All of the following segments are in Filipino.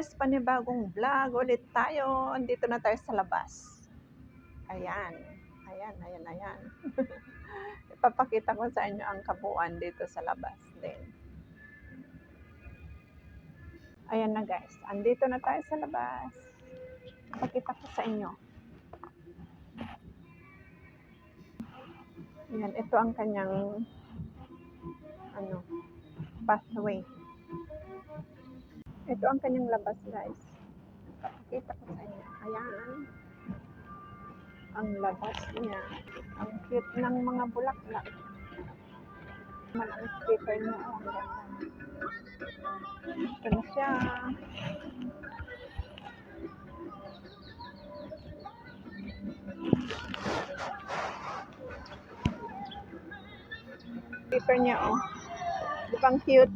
guys, panibagong vlog ulit tayo. Andito na tayo sa labas. Ayan. Ayan. Ipapakita ko sa inyo ang kabuuan dito sa labas din. Ayan na guys, andito na tayo sa labas. Ipapakita ko sa inyo. Ayan, ito ang kanyang pathway. Ito ang kanyang labas guys. Ipapakita ko sa inyo. Ayan. Ang labas niya. Ang cute ng mga bulaklak. Ang sticker niya. Oh, ang ganda. Ito na siya. Sticker niya oh. Di bang cute?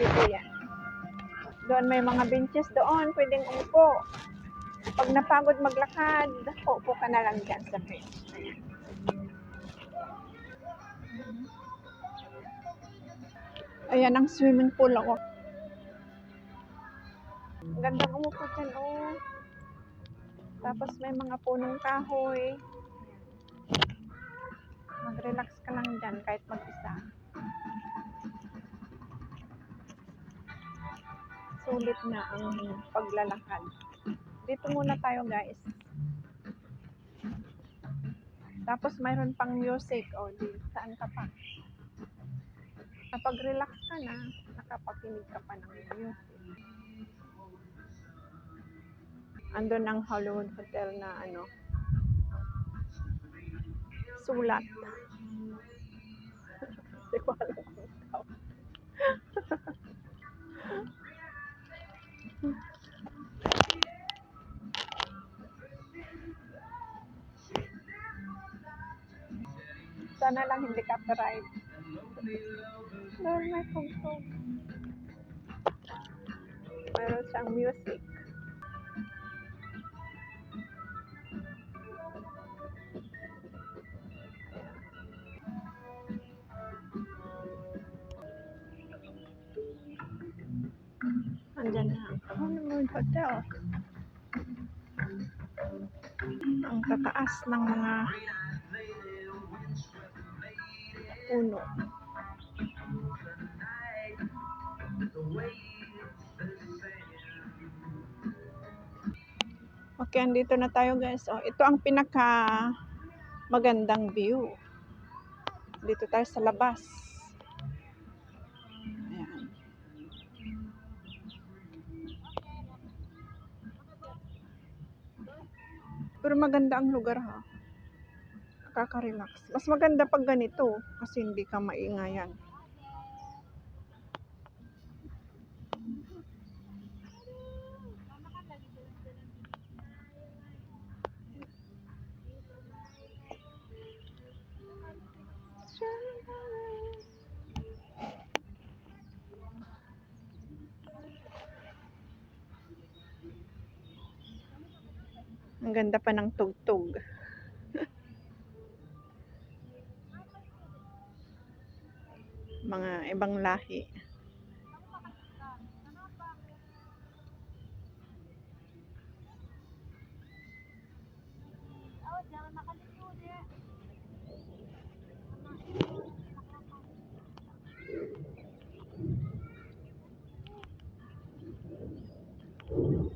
Ito yan. Doon may mga benches doon. Pwedeng umupo. Pag napagod maglakad, upo ka na lang dyan sa bench. Ayan ang swimming pool ako. Ang gandang umupo dyan, oh. Tapos may mga punong kahoy. Mag-relax ka lang dyan kahit mag-isa. Sulit na ang paglalakad. Dito muna tayo guys. Tapos mayroon pang music. O, saan ka pa? Kapag relax ka na, nakapakinig ka pa ng music. Andun ang Hollywood Hotel na sulat. Hindi ko alam kung tawag. Sana lang hindi copyright. Doon may tugtog. Mayroon siyang music. Andyan na ang Hollywood Hotel. Ang tataas ng mga puno. Okay, andito na tayo guys. Oh, ito ang pinaka magandang view. Dito tayo sa labas. Ayan. Pero maganda ang lugar ha. Nakaka-relax. Mas maganda pag ganito kasi hindi ka maingayan. Ang ganda pa ng tugtog. Mga ibang lahi.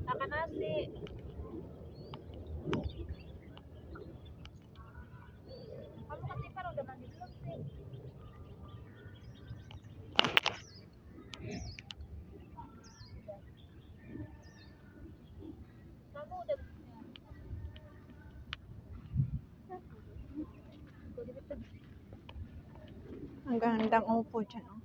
Nakanasi. Kamu kasi parang daman dito lang sih. Kamu udah ang gandang upo dyan. Oh.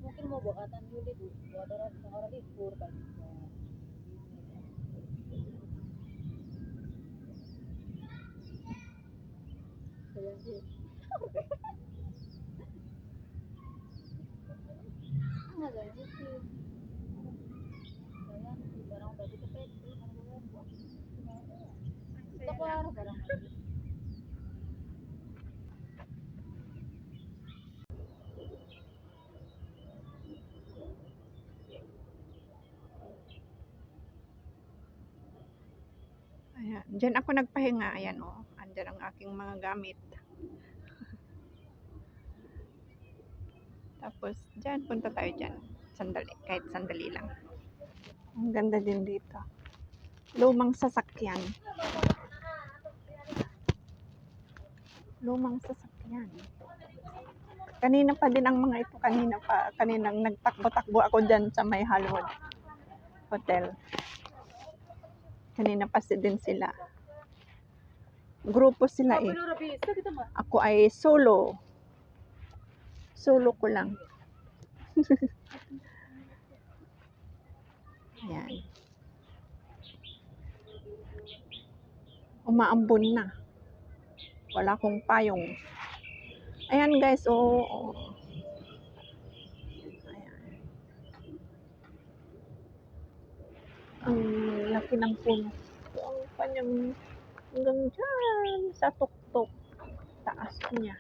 Mungkin mau bukatan dulu tuh, buat orang libur kan. Ada ini sih, jalan barang udah ditepet, keluar barang. Ayan. Diyan ako nagpahinga. Ayan o. Andyan ang aking mga gamit. Tapos, diyan. Punta tayo diyan. Sandali. Kahit sandali lang. Ang ganda din dito. Lumang sasakyan. Lumang sasakyan. Kanina pa din ang mga ito. Kaninang nagtakbo-takbo ako dyan sa may Hollywood Hotel. Kanina pa din sila. Grupo sila eh. Ako ay solo. Solo ko lang. Ayan. Umaambon na. Wala akong payong. Ayan guys, oh. Ayan. Ang laki ng puno. Ang kanyang hanggang dyan sa tuktok. Taas niya.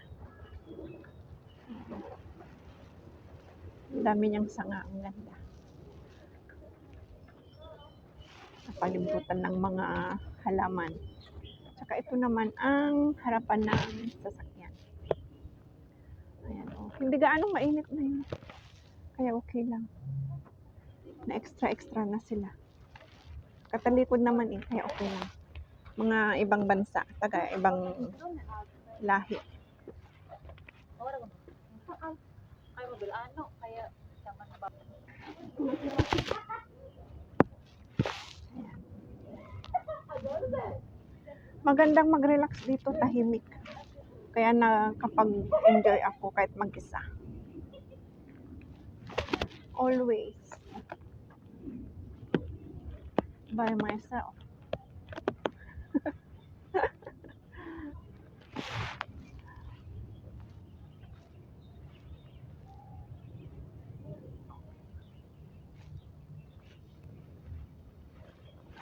Ang dami niyang sanga. Ang ganda. Napalibutan ng mga halaman. Tsaka ito naman ang harapan ng sasakyan. Ayan, oh. Hindi gaano mainit na yun. Kaya okay lang. Na extra na sila. Katalikod naman eh. Kaya okay lang. Mga ibang bansa. Taga ibang lahi. Ay, mabilano, kaya saman ba? Magandang mag-relax dito, tahimik. Kaya nakapag-enjoy ako kahit mag-isa. Always. By myself.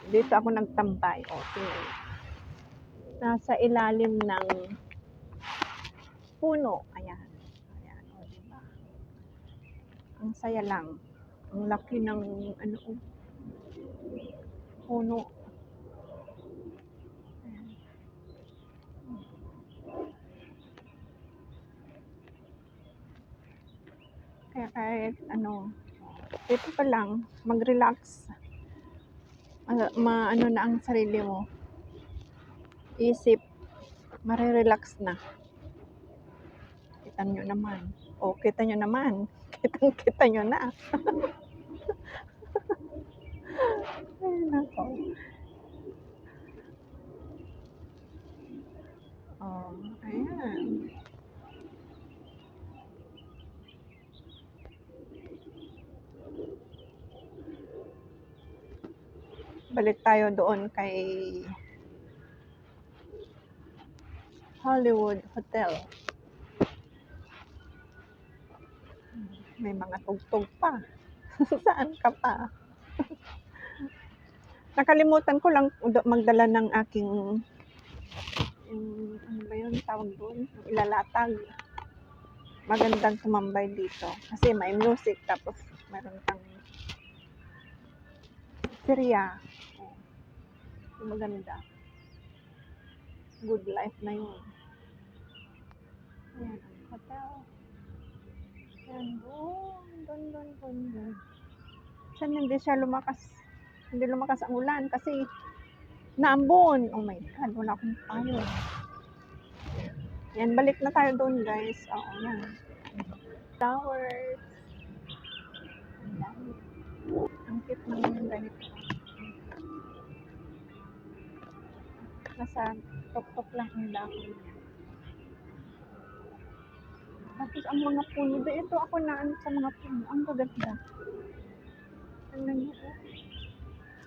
Dito ako nagtambay. Okay. Nasa ilalim ng puno. Ayan. Ayan. O, diba? Ang saya lang. Ang laki ng puno. Ayan. Kaya kahit dito pa lang, mag-relax. Ano na ang sarili mo. Isip, marirelax na. Kita nyo naman. O, kita nyo naman. Kita nyo na. Ay, nako. Oh, ayan. Balik tayo doon kay Hollywood Hotel. May mga tugtog pa. Saan ka pa? Nakalimutan ko lang magdala ng aking ano ba yun tawag doon? Yung ilalatag. Magandang tumambay dito. Kasi may music tapos meron kang Syria. Maganda. Good life na yun. Ayan ang hotel. Ayan, doon. Saan hindi siya lumakas? Hindi lumakas ang ulan kasi naambon. Oh my God, wala akong payo. Yan, balik na tayo doon guys. Oo, yan. Flowers. Ang dami. Ang cute ng ganito. Nasa tok-tok lang ang dahon niya. Tapos ang mga puno, ito ako na sa mga puno. Ang gaganda. Tingnan niyo po.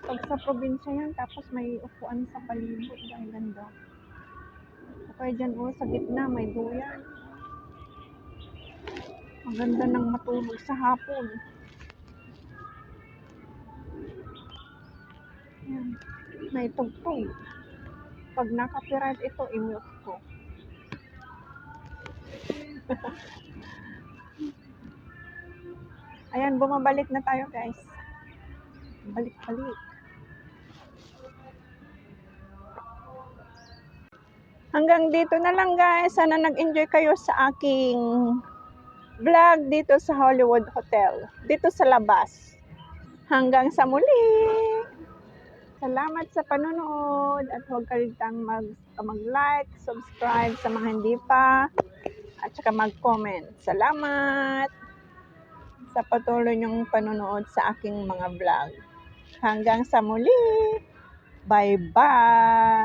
Pag sa probinsya yan, tapos may upuan sa palibot. Ang ganda. Okay, dyan sa gitna, may duyan. Maganda ng matulog sa hapon. Yan. May tugtog. Pag nakapirat ito, i-mute ko. Ayan, bumabalik na tayo guys. Balik. Hanggang dito na lang guys. Sana nag-enjoy kayo sa aking vlog dito sa Hollywood Hotel. Dito sa labas. Hanggang sa muli. Salamat sa panonood at huwag kalitang mag-like, subscribe sa mga hindi pa at saka mag-comment. Salamat sa patuloy niyong panonood sa aking mga vlog. Hanggang sa muli. Bye-bye.